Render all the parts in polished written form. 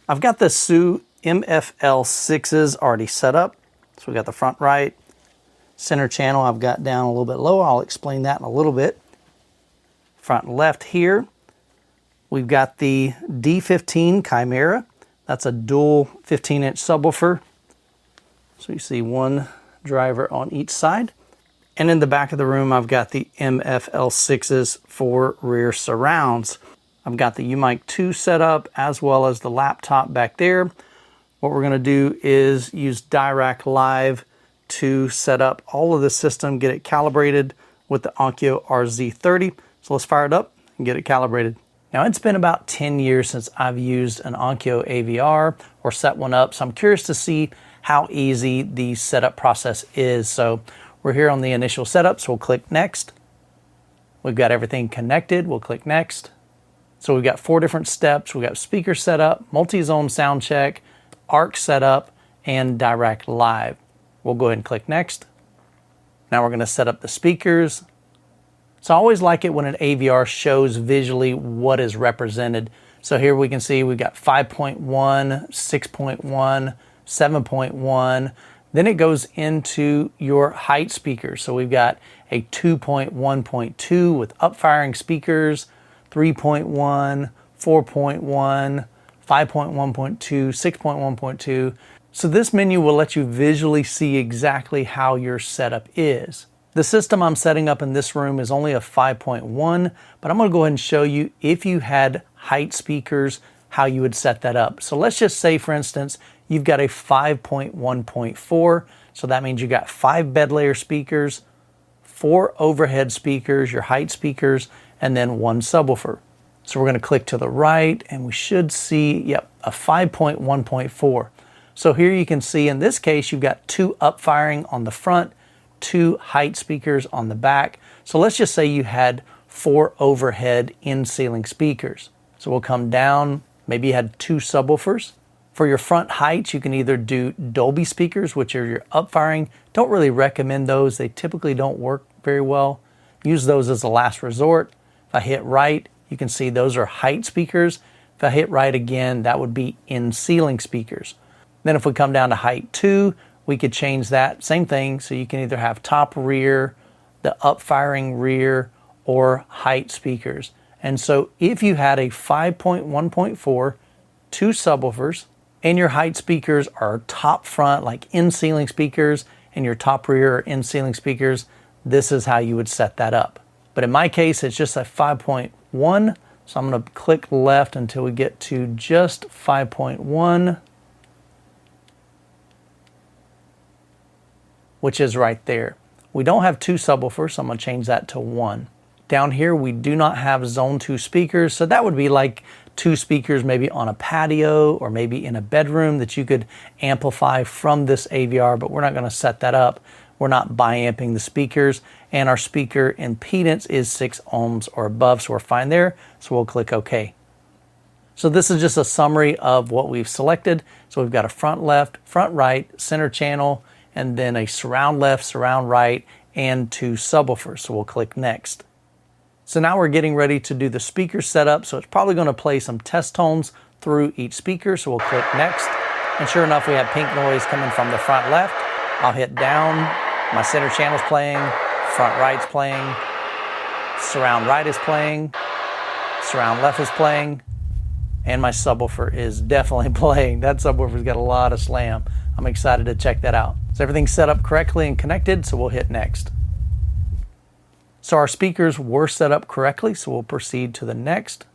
I've got the SU MFL6s already set up. So we got the front right, center channel I've got down a little bit low. I'll explain that in a little bit. Front left here, we've got the D15 Chimera. That's a dual 15-inch subwoofer. So you see one driver on each side. And in the back of the room, I've got the MFL6s for rear surrounds. I've got the UMIC 2 set up as well as the laptop back there. What we're going to do is use Dirac Live to set up all of the system, get it calibrated with the Onkyo RZ30. So let's fire it up and get it calibrated. Now it's been about 10 years since I've used an Onkyo AVR or set one up, so I'm curious to see how easy the setup process is. So we're here on the initial setup, so we'll click next. We've got everything connected, we'll click next. So we've got 4 different steps. We've got speaker setup, multi-zone sound check, ARC setup, and Dirac Live. We'll go ahead and click next. Now we're going to set up the speakers. So I always like it when an AVR shows visually what is represented. So here we can see we've got 5.1, 6.1, 7.1. Then it goes into your height speakers. So we've got a 2.1.2 with up-firing speakers, 3.1, 4.1, 5.1.2, 6.1.2. So this menu will let you visually see exactly how your setup is. The system I'm setting up in this room is only a 5.1, but I'm going to go ahead and show you if you had height speakers, how you would set that up. So let's just say, for instance, you've got a 5.1.4. So that means you got 5 bed layer speakers, 4 overhead speakers, your height speakers, and then 1 subwoofer. So we're going to click to the right and we should see, yep, a 5.1.4. So here you can see in this case, you've got 2 up-firing on the front, 2 height speakers on the back. So let's just say you had 4 overhead in-ceiling speakers. So we'll come down, maybe you had 2 subwoofers. For your front heights, you can either do Dolby speakers, which are your up-firing. Don't really recommend those. They typically don't work very well. Use those as a last resort. If I hit right, you can see those are height speakers. If I hit right again, that would be in-ceiling speakers. Then if we come down to height 2, we could change that, same thing, so you can either have top rear, the up-firing rear, or height speakers. And so if you had a 5.1.4, 2 subwoofers, and your height speakers are top front, like in-ceiling speakers, and your top rear are in-ceiling speakers, this is how you would set that up. But in my case, it's just a 5.1, so I'm going to click left until we get to just 5.1. Which is right there. We don't have 2 subwoofers, so I'm going to change that to 1. Down here, we do not have zone 2 speakers, so that would be like 2 speakers maybe on a patio or maybe in a bedroom that you could amplify from this AVR, but we're not going to set that up. We're not bi-amping the speakers, and our speaker impedance is 6 ohms or above, so we're fine there, so we'll click OK. So this is just a summary of what we've selected. So we've got a front left, front right, center channel, and then a surround left, surround right, and 2 subwoofers. So we'll click next. So now we're getting ready to do the speaker setup. So it's probably going to play some test tones through each speaker. So we'll click next. And sure enough, we have pink noise coming from the front left. I'll hit down. My center channel's playing. Front right's playing. Surround right is playing. Surround left is playing. And my subwoofer is definitely playing. That subwoofer's got a lot of slam. I'm excited to check that out. So everything's set up correctly and connected, so we'll hit next. So our speakers were set up correctly, so we'll proceed to the next.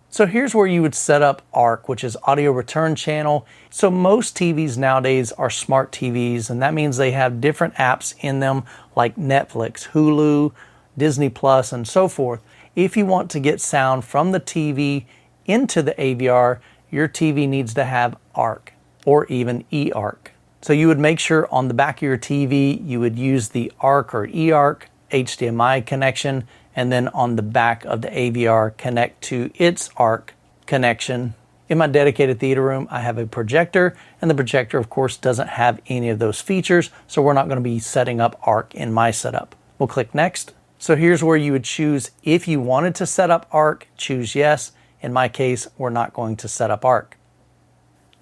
So here's where you would set up ARC, which is audio return channel. So most TVs nowadays are smart TVs, and that means they have different apps in them like Netflix, Hulu, Disney Plus, and so forth. If you want to get sound from the TV into the AVR, your TV needs to have ARC or even eARC. So you would make sure on the back of your TV, you would use the ARC or eARC HDMI connection, and then on the back of the AVR, connect to its ARC connection. In my dedicated theater room, I have a projector, and the projector, of course, doesn't have any of those features, so we're not going to be setting up ARC in my setup. We'll click next. So here's where you would choose if you wanted to set up ARC, choose yes. In my case, we're not going to set up ARC.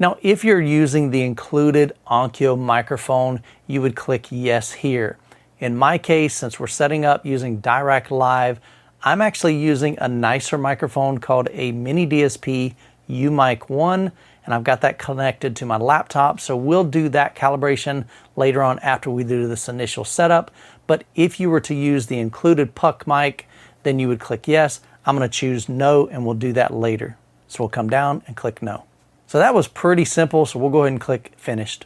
Now, if you're using the included Onkyo microphone, you would click yes here. In my case, since we're setting up using Direct Live, I'm actually using a nicer microphone called a Mini DSP UMic 1, and I've got that connected to my laptop, so we'll do that calibration later on after we do this initial setup. But if you were to use the included puck mic, then you would click yes. I'm going to choose no, and we'll do that later. So we'll come down and click no. So that was pretty simple, so we'll go ahead and click finished.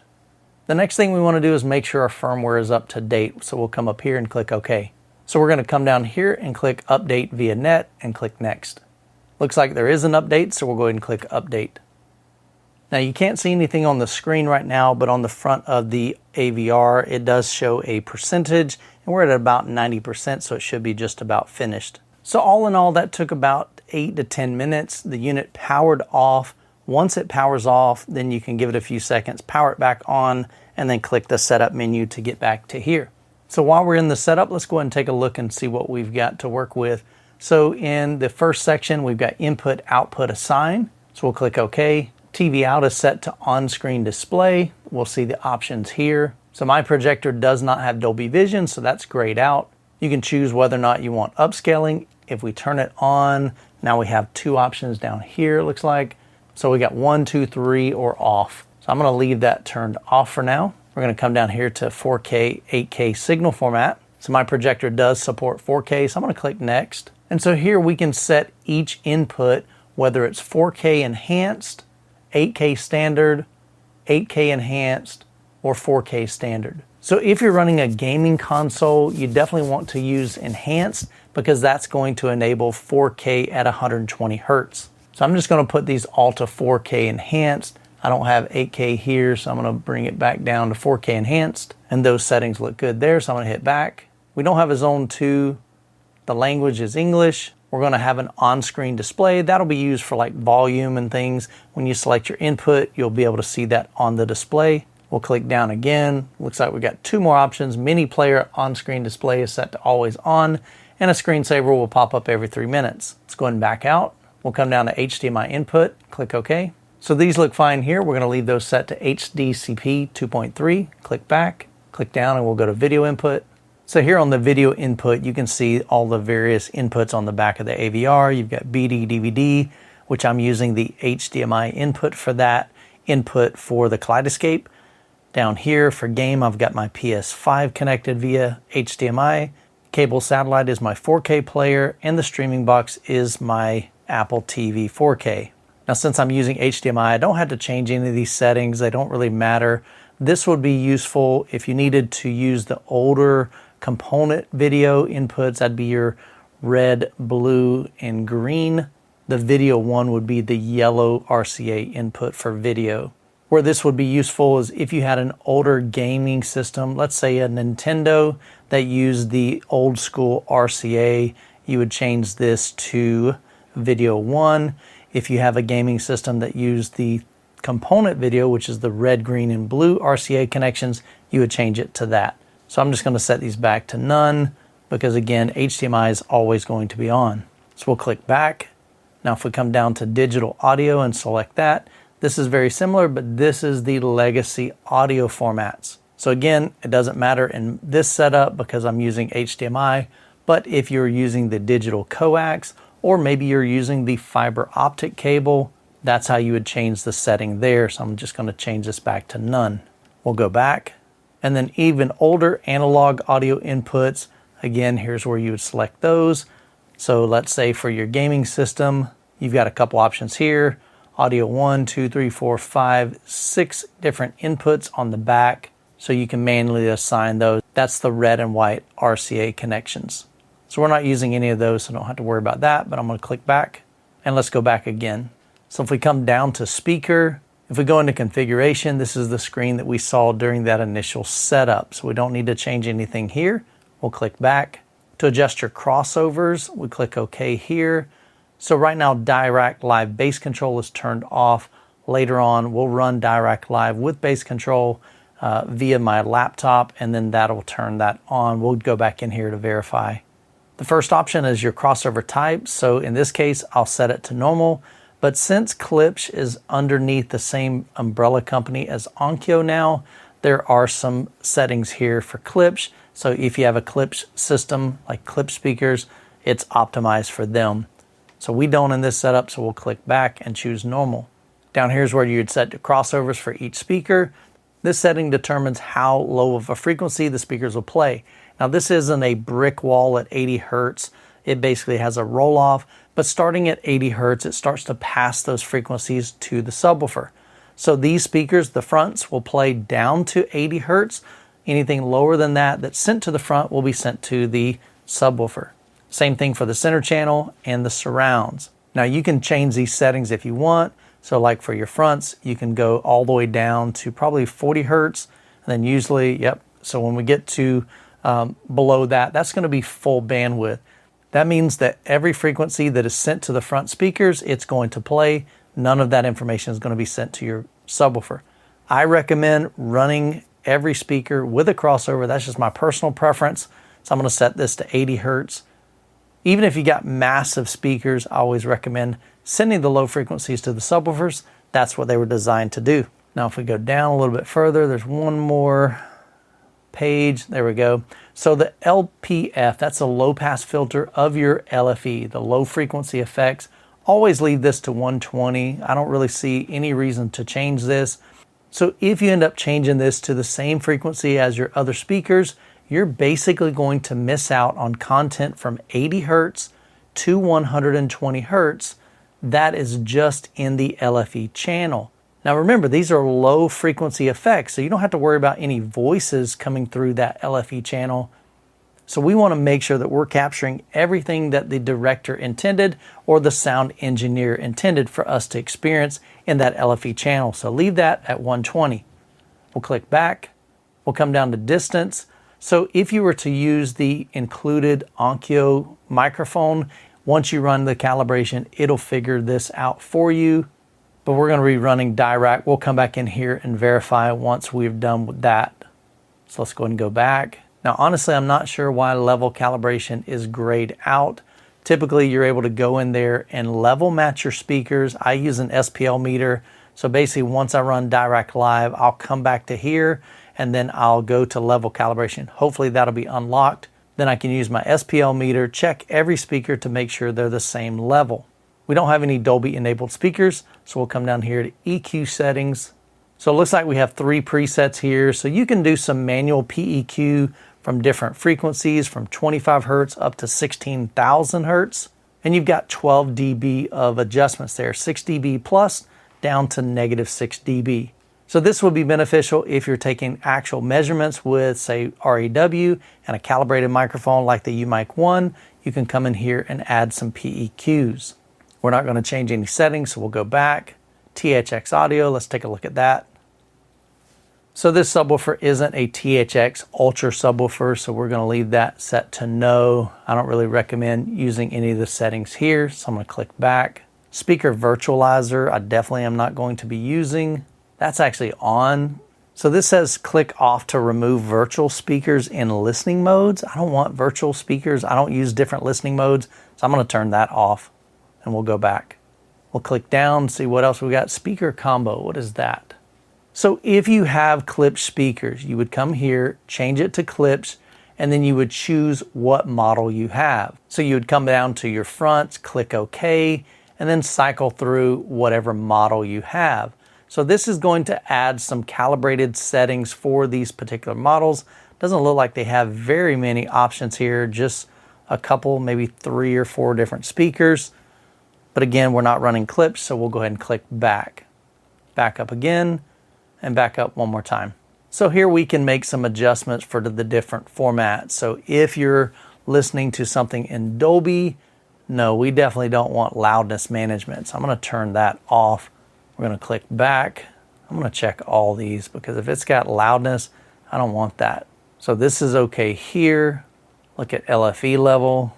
The next thing we want to do is make sure our firmware is up to date, so we'll come up here and click OK. So we're going to come down here and click update via net and click next. Looks like there is an update, so we'll go ahead and click update. Now you can't see anything on the screen right now, but on the front of the AVR it does show a percentage, and we're at about 90%, so it should be just about finished. So all in all, that took about 8 to 10 minutes. The unit powered off. Once it powers off, then you can give it a few seconds, power it back on, and then click the setup menu to get back to here. So while we're in the setup, let's go ahead and take a look and see what we've got to work with. So in the first section, we've got input, output, assign. So we'll click OK. TV out is set to on-screen display. We'll see the options here. So my projector does not have Dolby Vision, so that's grayed out. You can choose whether or not you want upscaling. If we turn it on, now we have 2 options down here, it looks like. So we got 1, 2, 3, or off. So I'm going to leave that turned off for now. We're going to come down here to 4K, 8K signal format. So my projector does support 4K, so I'm going to click next. And so here we can set each input, whether it's 4K enhanced, 8K standard, 8K enhanced, or 4K standard. So if you're running a gaming console, you definitely want to use enhanced because that's going to enable 4K at 120 Hertz. So I'm just going to put these all to 4K enhanced. I don't have 8K here, so I'm going to bring it back down to 4K enhanced. And those settings look good there, so I'm going to hit back. We don't have a zone 2. The language is English. We're going to have an on-screen display. That'll be used for like volume and things. When you select your input, you'll be able to see that on the display. We'll click down again. Looks like we got 2 more options. Mini player on-screen display is set to always on, and a screensaver will pop up every 3 minutes. Let's go ahead and back out. We'll come down to HDMI input, click OK. So these look fine here. We're going to leave those set to HDCP 2.3. Click back, click down, and we'll go to video input. So here on the video input, you can see all the various inputs on the back of the AVR. You've got BD, DVD, which I'm using the HDMI input for that, input for the Kaleidoscape. Down here for game, I've got my PS5 connected via HDMI. Cable satellite is my 4K player, and the streaming box is my Apple TV 4K. Now since I'm using HDMI, I don't have to change any of these settings. They don't really matter. This would be useful if you needed to use the older component video inputs. That'd be your red, blue, and green. The video one would be the yellow RCA input for video. Where this would be useful is if you had an older gaming system, let's say a Nintendo that used the old school RCA, you would change this to video 1. If you have a gaming system that used the component video, which is the red, green, and blue RCA connections, you would change it to that. So I'm just going to set these back to none because again, HDMI is always going to be on. So we'll click back. Now if we come down to digital audio and select that, this is very similar, but this is the legacy audio formats. So again, it doesn't matter in this setup because I'm using HDMI, but if you're using the digital coax, or maybe you're using the fiber optic cable, that's how you would change the setting there. So I'm just going to change this back to none. We'll go back. And then even older analog audio inputs, again, here's where you would select those. So let's say for your gaming system, you've got a couple options here. Audio 1, 2, 3, 4, 5, 6 different inputs on the back. So you can manually assign those. That's the red and white RCA connections. So we're not using any of those, so don't have to worry about that, but I'm going to click back and let's go back again. So if we come down to speaker, if we go into configuration, this is the screen that we saw during that initial setup. So we don't need to change anything here. We'll click back. To adjust your crossovers, we click OK here. So right now, Direct Live bass control is turned off. Later on, we'll run Direct Live with bass control via my laptop, and then that'll turn that on. We'll go back in here to verify. The first option is your crossover type. So in this case, I'll set it to normal, But since Klipsch is underneath the same umbrella company as Onkyo now, there are some settings here for Klipsch. So if you have a Klipsch system, like Klipsch speakers, it's optimized for them. So we don't in this setup, so we'll click back and choose normal. Down here is where you'd set the crossovers for each speaker. This setting determines how low of a frequency the speakers will play. Now this isn't a brick wall at 80 Hertz. It basically has a roll off, but starting at 80 Hertz, it starts to pass those frequencies to the subwoofer. So these speakers, the fronts, will play down to 80 Hertz. Anything lower than that that's sent to the front will be sent to the subwoofer. Same thing for the center channel and the surrounds. Now you can change these settings if you want. So like for your fronts, you can go all the way down to probably 40 Hertz. And then usually, so when we get to below that, that's going to be full bandwidth. That means that every frequency that is sent to the front speakers, it's going to play. None of that information is going to be sent to your subwoofer. I recommend running every speaker with a crossover. That's just my personal preference. So I'm going to set this to 80 Hertz. Even if you got massive speakers, I always recommend sending the low frequencies to the subwoofers. That's what they were designed to do. Now if we go down a little bit further, there's one more page. There we go. So the LPF, that's a low pass filter of your LFE, the low frequency effects. Always leave this to 120. I don't really see any reason to change this. So if you end up changing this to the same frequency as your other speakers, you're basically going to miss out on content from 80 Hertz to 120 Hertz. That is just in the LFE channel. Now remember, these are low frequency effects, so you don't have to worry about any voices coming through that LFE channel. So we want to make sure that we're capturing everything that the director intended or the sound engineer intended for us to experience in that LFE channel. So leave that at 120. We'll click back. We'll come down to distance. So if you were to use the included Onkyo microphone, once you run the calibration, it'll figure this out for you. But we're going to be running direct. We'll come back in here and verify once we've done with that. So let's go ahead and go back. Now, honestly, I'm not sure why level calibration is grayed out. Typically, you're able to go in there and level match your speakers. I use an SPL meter. So basically, once I run direct live, I'll come back to here and then I'll go to level calibration. Hopefully that'll be unlocked. Then I can use my SPL meter, check every speaker to make sure they're the same level. We don't have any Dolby enabled speakers, so we'll come down here to EQ settings. So it looks like we have 3 presets here. So you can do some manual PEQ from different frequencies from 25 Hertz up to 16,000 Hertz. And you've got 12 dB of adjustments there, 6 dB plus down to -6 dB. So this will be beneficial if you're taking actual measurements with, say, REW and a calibrated microphone like the UMic 1. You can come in here and add some PEQs. We're not going to change any settings, so we'll go back. THX audio, let's take a look at that. So this subwoofer isn't a THX Ultra subwoofer, so we're going to leave that set to no. I don't really recommend using any of the settings here, so I'm going to click back. Speaker virtualizer, I definitely am not going to be using. That's actually on. So this says click off to remove virtual speakers in listening modes. I don't want virtual speakers. I don't use different listening modes, so I'm going to turn that off. And we'll go back. We'll click down, see what else we got. Speaker combo, what is that? So if you have Klipsch speakers, you would come here, change it to Klipsch, and then you would choose what model you have. So you would come down to your fronts, click OK, and then cycle through whatever model you have. So this is going to add some calibrated settings for these particular models. Doesn't look like they have very many options here, just a couple, maybe 3 or 4 different speakers. But again, we're not running Klipsch, so we'll go ahead and click back. Back up again, and back up one more time. So here we can make some adjustments for the different formats. So if you're listening to something in Dolby, no, we definitely don't want loudness management. So I'm going to turn that off. We're going to click back. I'm going to check all these because if it's got loudness, I don't want that. So this is okay here. Look at LFE level.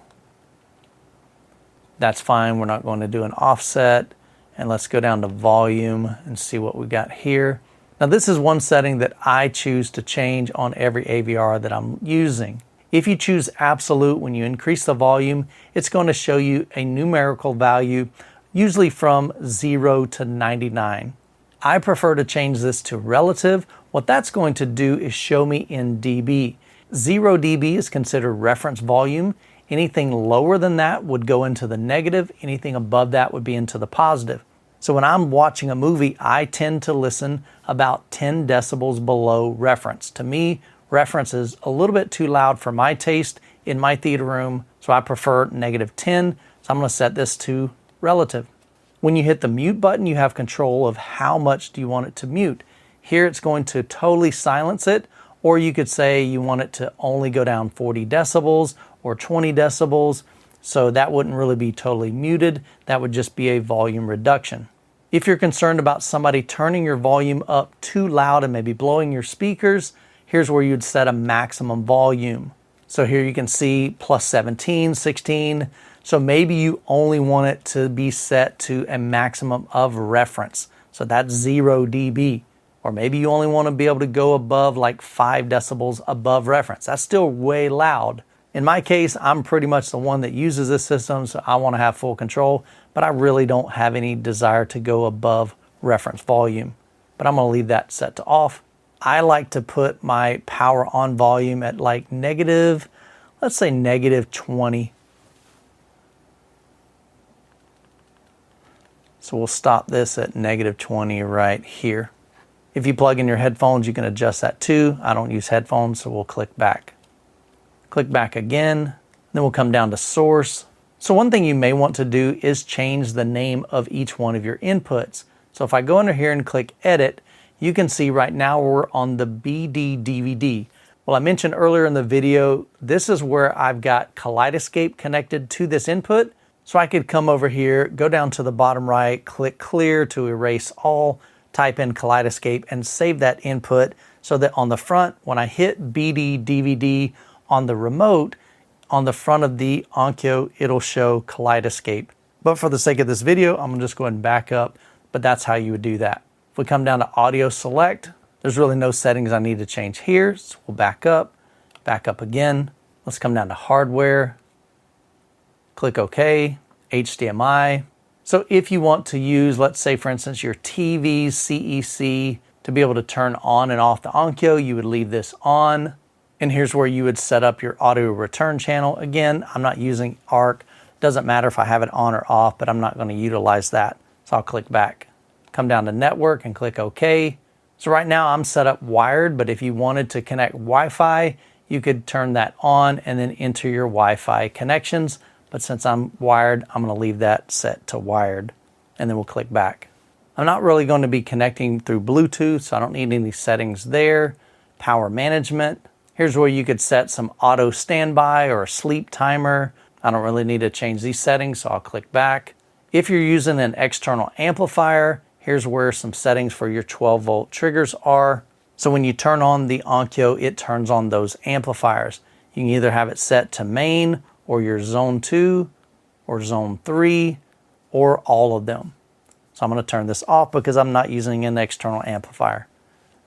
That's fine. We're not going to do an offset. And let's go down to volume and see what we got here. Now this is one setting that I choose to change on every AVR that I'm using. If you choose absolute, when you increase the volume, it's going to show you a numerical value. usually from 0 to 99. I prefer to change this to relative. What that's going to do is show me in dB. 0 dB is considered reference volume. Anything lower than that would go into the negative. Anything above that would be into the positive. So when I'm watching a movie, I tend to listen about 10 decibels below reference. To me, reference is a little bit too loud for my taste in my theater room, so I prefer -10. So I'm going to set this to relative. When you hit the mute button, you have control of how much do you want it to mute. Here it's going to totally silence it, or you could say you want it to only go down 40 decibels or 20 decibels. So that wouldn't really be totally muted. That would just be a volume reduction. If you're concerned about somebody turning your volume up too loud and maybe blowing your speakers, here's where you'd set a maximum volume. So here you can see plus 17, 16. So maybe you only want it to be set to a maximum of reference. So that's 0 dB. Or maybe you only want to be able to go above like 5 decibels above reference. That's still way loud. In my case, I'm pretty much the one that uses this system, so I want to have full control, but I really don't have any desire to go above reference volume. But I'm going to leave that set to off. I like to put my power on volume at like negative, let's say -20. So we'll stop this at -20 right here. If you plug in your headphones, you can adjust that too. I don't use headphones, so we'll click back. Click back again, then we'll come down to source. So one thing you may want to do is change the name of each one of your inputs. So if I go under here and click edit, you can see right now we're on the BD DVD. Well, I mentioned earlier in the video, this is where I've got Kaleidoscape connected to this input. So I could come over here, go down to the bottom right, click clear to erase all, type in Kaleidoscape and save that input so that on the front, when I hit BD DVD on the remote, on the front of the Onkyo, it'll show Kaleidoscape. But for the sake of this video, I'm gonna just go ahead and back up, but that's how you would do that. If we come down to audio select, there's really no settings I need to change here. So we'll back up again. Let's come down to hardware, click OK, HDMI. So if you want to use, let's say for instance, your TV's CEC to be able to turn on and off the Onkyo, you would leave this on. And here's where you would set up your audio return channel. Again, I'm not using ARC. Doesn't matter if I have it on or off, but I'm not going to utilize that. So I'll click back. Come down to network and click OK. So right now I'm set up wired, but if you wanted to connect Wi-Fi, you could turn that on and then enter your Wi-Fi connections. But since I'm wired, I'm going to leave that set to wired. And then we'll click back. I'm not really going to be connecting through Bluetooth, so I don't need any settings there. Power management. Here's where you could set some auto standby or a sleep timer. I don't really need to change these settings, so I'll click back. If you're using an external amplifier, here's where some settings for your 12-volt triggers are. So when you turn on the Onkyo, it turns on those amplifiers. You can either have it set to main or your zone 2 or zone 3 or all of them. So I'm going to turn this off because I'm not using an external amplifier.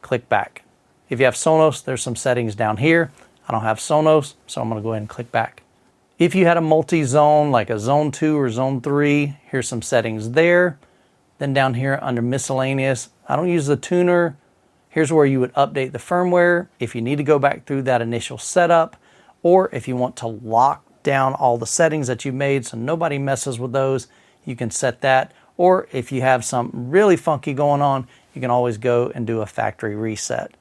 Click back. If you have Sonos, there's some settings down here. I don't have Sonos, so I'm going to go ahead and click back. If you had a multi-zone, like a zone 2 or zone 3, here's some settings there. Then down here under miscellaneous, I don't use the tuner. Here's where you would update the firmware if you need to go back through that initial setup, or if you want to lock down all the settings that you made so nobody messes with those, you can set that. Or if you have something really funky going on, you can always go and do a factory reset.